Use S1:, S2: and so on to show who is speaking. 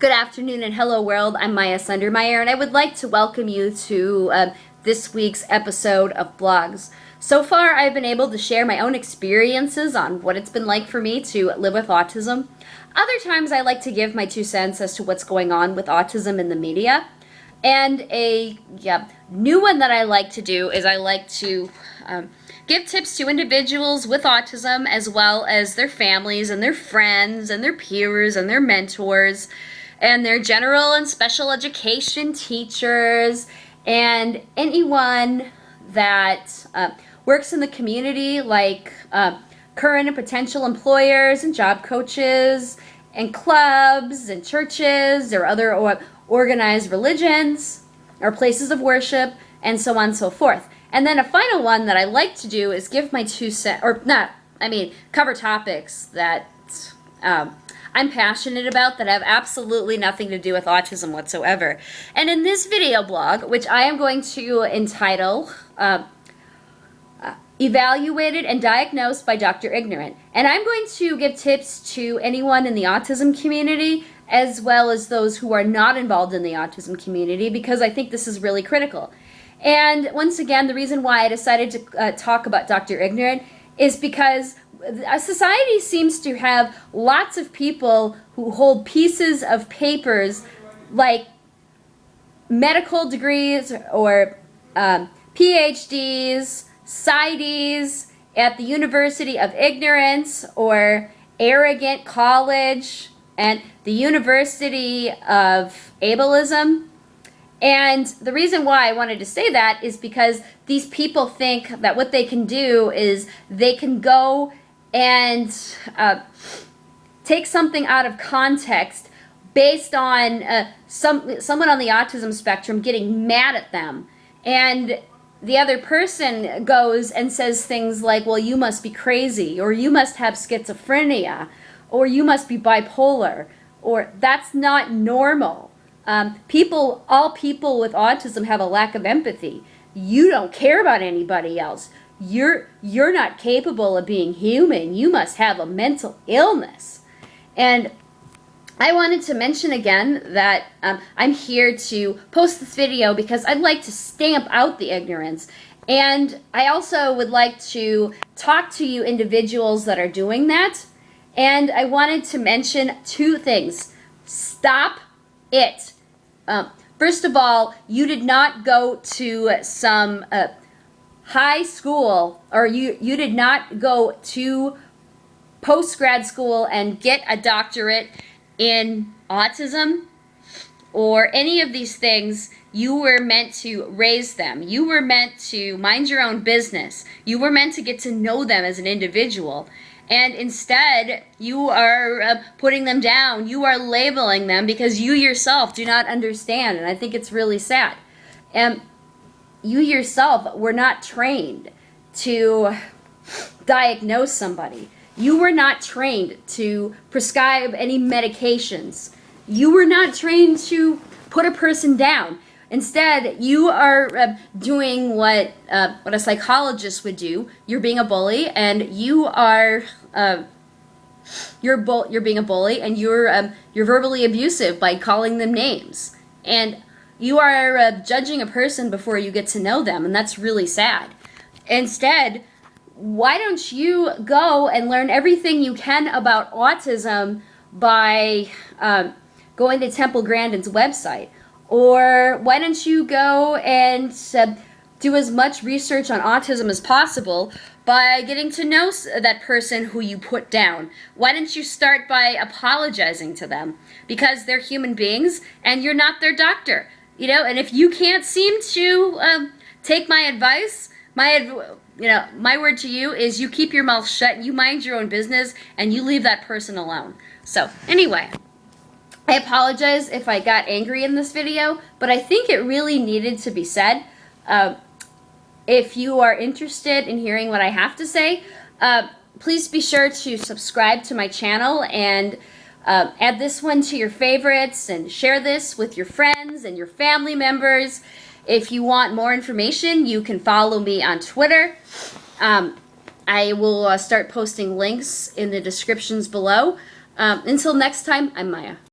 S1: Good afternoon and hello world. I'm Maya Sundermeyer and I would like to welcome you to this week's episode of Blogs. So far I've been able to share my own experiences on what it's been like for me to live with autism. Other times I like to give my 2 cents as to what's going on with autism in the media. And a new one that I like to do is I like to give tips to individuals with autism as well as their families and their friends and their peers and their mentors and their general and special education teachers and anyone that works in the community, like current and potential employers and job coaches and clubs and churches or other organized religions or places of worship and so on and so forth. And then a final one that I like to do is give my 2 cents, cover topics that I'm passionate about that have absolutely nothing to do with autism whatsoever. And in this video blog, which I am going to entitle Evaluated and Diagnosed by Dr. Ignorant, and I'm going to give tips to anyone in the autism community as well as those who are not involved in the autism community, because I think this is really critical. And once again, the reason why I decided to talk about Dr. Ignorant is because a society seems to have lots of people who hold pieces of papers like medical degrees or PhDs, PsyDs at the University of Ignorance or Arrogant College and the University of Ableism. And the reason why I wanted to say that is because these people think that what they can do is they can go and take something out of context based on someone on the autism spectrum getting mad at them. And the other person goes and says things like, well, you must be crazy, or you must have schizophrenia, or you must be bipolar, or that's not normal. All people with autism have a lack of empathy. You don't care about anybody else. You're not capable of being human. You must have a mental illness. And I wanted to mention again that I'm here to post this video because I'd like to stamp out the ignorance. And I also would like to talk to you individuals that are doing that. And I wanted to mention 2 things. Stop it. First of all, you did not go to some high school, or you did not go to post-grad school and get a doctorate in autism or any of these things. You were meant to raise them. You were meant to mind your own business. You were meant to get to know them as an individual. And instead, you are putting them down. You are labeling them because you yourself do not understand. And I think it's really sad. And you yourself were not trained to diagnose somebody. You were not trained to prescribe any medications. You were not trained to put a person down. Instead, you are doing what a psychologist would do. You're being a bully, and you are you're being a bully, and you're verbally abusive by calling them names. And you are judging a person before you get to know them, and that's really sad. Instead, why don't you go and learn everything you can about autism by going to Temple Grandin's website? Or why don't you go and do as much research on autism as possible by getting to know that person who you put down? Why don't you start by apologizing to them? Because they're human beings and you're not their doctor. You know, and if you can't seem to take my advice, my word to you is you keep your mouth shut, you mind your own business, and you leave that person alone. So anyway, I apologize if I got angry in this video, but I think it really needed to be said. If you are interested in hearing what I have to say, please be sure to subscribe to my channel and add this one to your favorites and share this with your friends and your family members. If you want more information, you can follow me on Twitter. I will start posting links in the descriptions below. Until next time, I'm Maya.